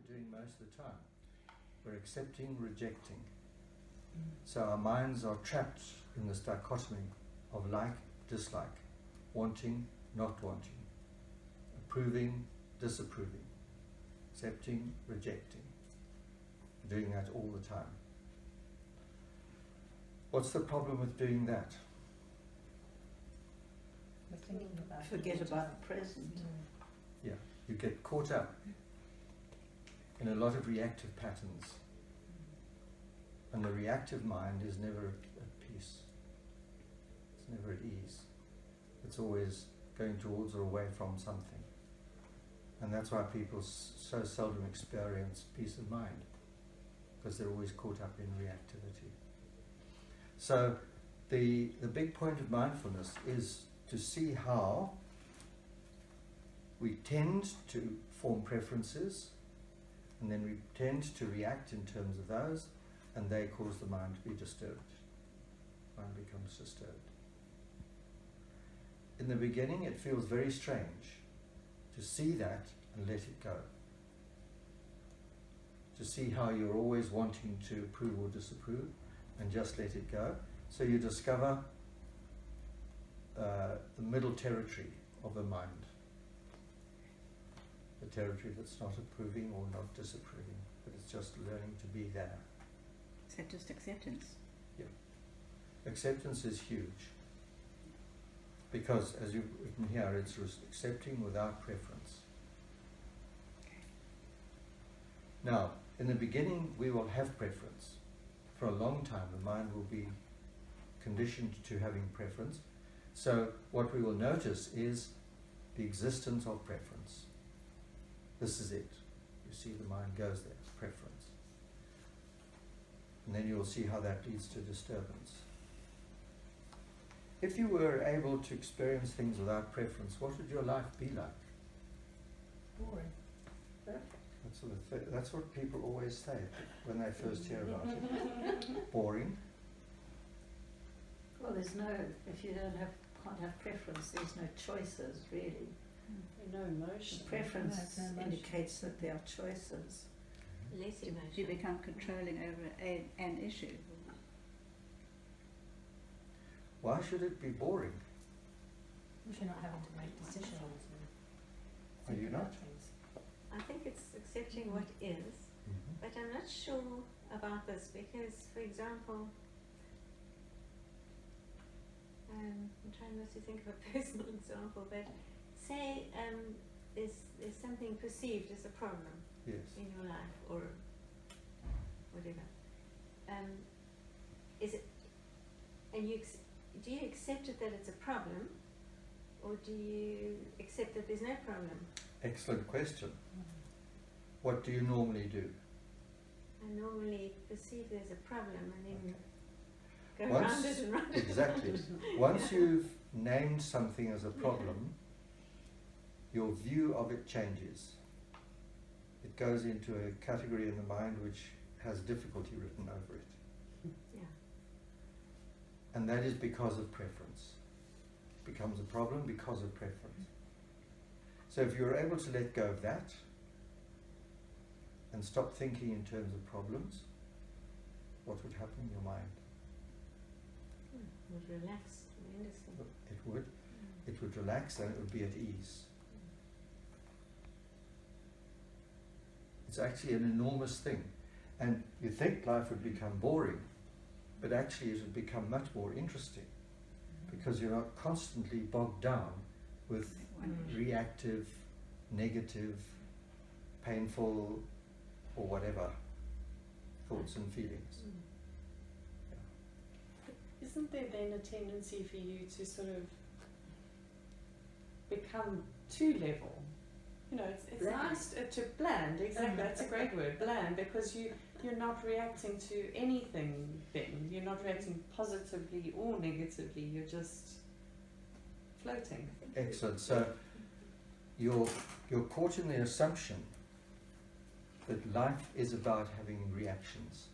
we're doing most of the time. We're accepting, rejecting. So our minds are trapped in this dichotomy of like, dislike, wanting, not wanting, approving, disapproving, accepting, rejecting. We're doing that all the time. What's the problem with doing that? We're thinking about Forget about the present. Yeah, you get caught up in a lot of reactive patterns. And the reactive mind is never at peace. It's never at ease. It's always going towards or away from something. And that's why people so seldom experience peace of mind, because they're always caught up in reactivity. So the big point of mindfulness is to see how we tend to form preferences, and then we tend to react in terms of those, and they cause the mind to be disturbed. Mind becomes disturbed. In the beginning, it feels very strange to see that and let it go. To see how you're always wanting to approve or disapprove, and just let it go. So you discover the middle territory of the mind. The territory that's not approving or not disapproving, but it's just learning to be there. Is that just acceptance? Yeah. Acceptance is huge. Because, as you've written here, it's accepting without preference. Now, in the beginning, we will have preference. For a long time, the mind will be conditioned to having preference. So, what we will notice is the existence of preference. This is it. You see, the mind goes there, preference. And then you'll see how that leads to disturbance. If you were able to experience things without preference, what would your life be like? boring. That's what people always say when they first hear about it. Boring. Well, there's no, if you can't have preference, there's no choices really. No emotion. Preference No emotion. indicates that there are choices. Less emotion. You become controlling over an issue. Why should it be boring? If you're not having to make decisions. Are you not? I think it's accepting what is, but I'm not sure about this because, for example, I'm trying not to think of a personal example, but say there's something perceived as a problem Yes. in your life or whatever. Is it, and do you accept it that it's a problem, or do you accept that there's no problem? Excellent question. What do you normally do? I normally perceive there's a problem and then go Once- around it and around it. Exactly. Once you've named something as a problem, your view of it changes. It goes into a category in the mind which has difficulty written over it. Yeah. And that is because of preference. It becomes a problem because of preference. So if you're able to let go of that and stop thinking in terms of problems, what would happen in your mind? It would relax tremendously. It would. It would relax and it would be at ease. It's actually an enormous thing. And you think life would become boring, but actually it would become much more interesting because you're not constantly bogged down with reactive, negative, painful, or whatever thoughts and feelings. Isn't there then a tendency for you to sort of become too level? You know, it's Bland. nice to bland, exactly, that's a great word, bland, because you're not reacting to anything then. You're not reacting positively or negatively, you're just floating. Excellent. So you're caught in the assumption that life is about having reactions.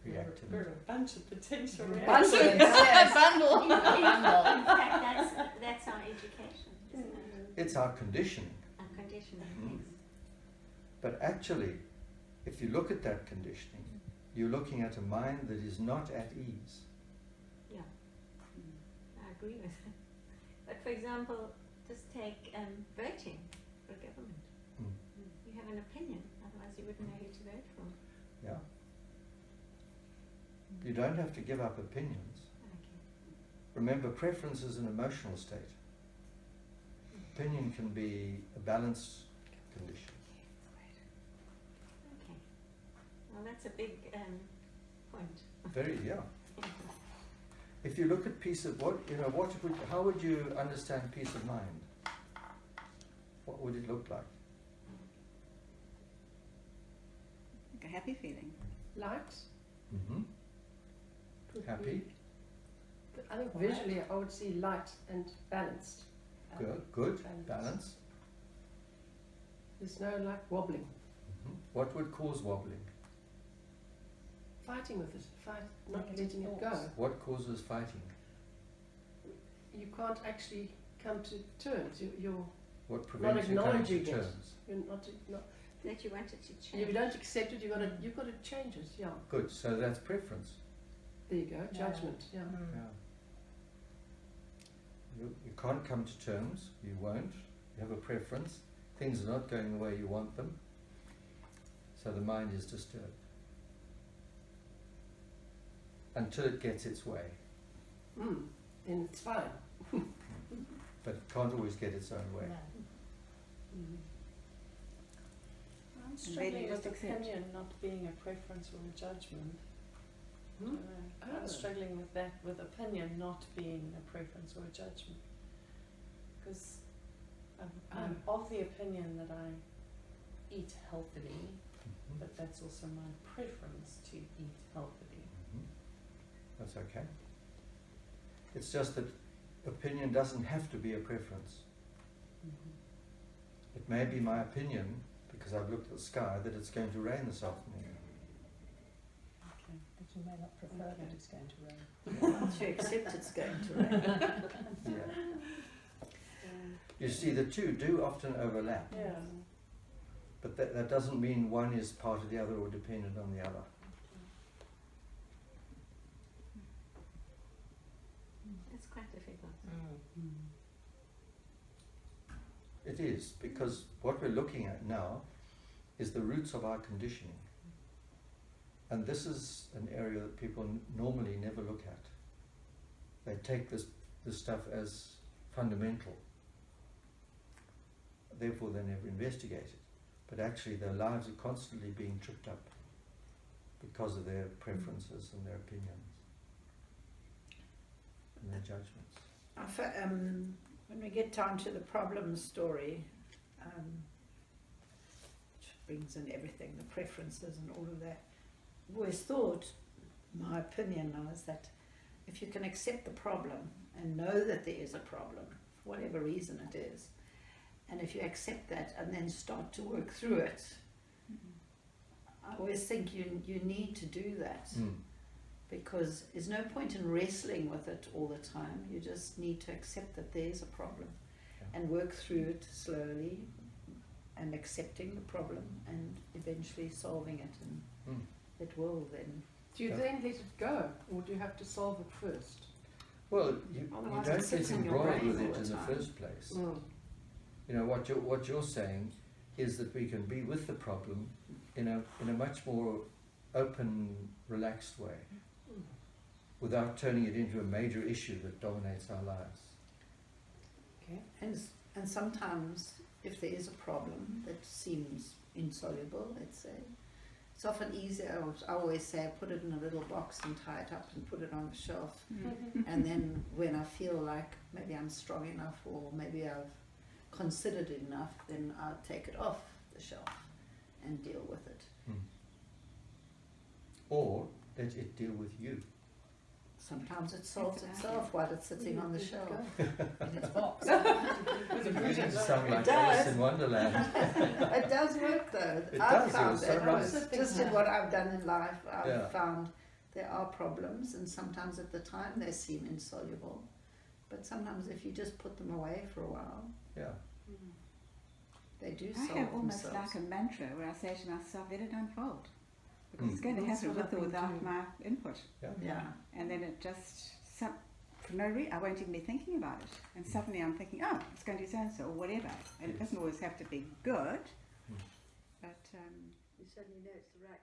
We're Reactivity. a bunch of potential Bunch reactions. of- yes. Bundle. In fact, that's our education, isn't it? It's our conditioning. Our conditioning. Mm. But actually, if you look at that conditioning, you're looking at a mind that is not at ease. Yeah, I agree with it. But for example, just take voting for government. Mm. You have an opinion, otherwise you wouldn't know who to vote for. Yeah. You don't have to give up opinions. Okay. Remember, preference is an emotional state. Opinion can be a balance condition. Okay. Well, that's a big point. Very, yeah. If you look at peace of how would you understand peace of mind? What would it look like? Like a happy feeling. Light. Mm-hmm. Could Happy. be- but I think visually I would see light and balanced. Good. Balance. Balance. There's no like wobbling, Mm-hmm. What would cause wobbling? fighting with it, not Negative letting it go. thoughts. What causes fighting? You can't actually come to terms. You're What prevents you coming to acknowledging it. terms? not. That you wanted to If you change. don't accept it, you've got to change it. Yeah. Good. So that's preference. There you go. Judgment. Yeah. Yeah. You can't come to terms. You won't. You have a preference. Things are not going the way you want them. So the mind is disturbed. Until it gets its way. Then it's fine. But it can't always get its own way. I'm Maybe struggling just with accept. opinion not being a preference or a judgment. I Hmm? don't know. Oh. I'm struggling with that, with opinion not being a preference or a judgment. Because I'm of the opinion that I eat healthily, Mhm. but that's also my preference to eat healthily. Mhm. That's okay. It's just that opinion doesn't have to be a preference. It may be my opinion, because I've looked at the sky, that it's going to rain this afternoon. Okay. But you may not prefer Okay. that it's going to rain. Once you accept it's going to rain. Yeah. You see, the two do often overlap, Yeah. but that doesn't mean one is part of the other or dependent on the other. It's quite difficult. It is, because what we're looking at now is the roots of our conditioning. And this is an area that people normally never look at. They take this stuff as fundamental. Therefore they never investigate it. But actually their lives are constantly being tripped up because of their preferences and their opinions and their judgments. When we get down to the problem story, which brings in everything, the preferences and all of that, I've always thought, my opinion now is that if you can accept the problem and know that there is a problem, for whatever reason it is, and if you accept that and then start to work through it, I always think you need to do that. Because there's no point in wrestling with it all the time. You just need to accept that there's a problem and work through it slowly and accepting the problem and eventually solving it, and it will then. Do you then let it go, or do you have to solve it first? Well, you Otherwise it don't sits get in your embroiled brain with all it the in the time. first place. You know, what you're saying is that we can be with the problem in a much more open, relaxed way, without turning it into a major issue that dominates our lives. Okay. And sometimes if there is a problem that seems insoluble, let's say, it's often easier, I always say, put it in a little box and tie it up and put it on the shelf. And then when I feel like maybe I'm strong enough or maybe I've considered it enough, then I'll take it off the shelf and deal with it. Or let it deal with you. Sometimes it solves Exactly. itself while it's sitting on the Let it shelf. go. In its box. You're beginning to sound like It does. Alice in Wonderland. It does work though. It I've does, found you're so that. right. Just in what I've done in life, I've Yeah. found there are problems, and sometimes at the time they seem insoluble. But sometimes if you just put them away for a while, Yeah. They do I solve have almost themselves. like a mantra where I say to myself, let it unfold. Because it's going to That's happen what with or I've been without doing. my input. Yeah. And then it just, for no reason, I won't even be thinking about it. And suddenly I'm thinking, oh, it's going to do so-and-so or whatever. And it Yes. doesn't always have to be good. Mm. But You suddenly know it's the right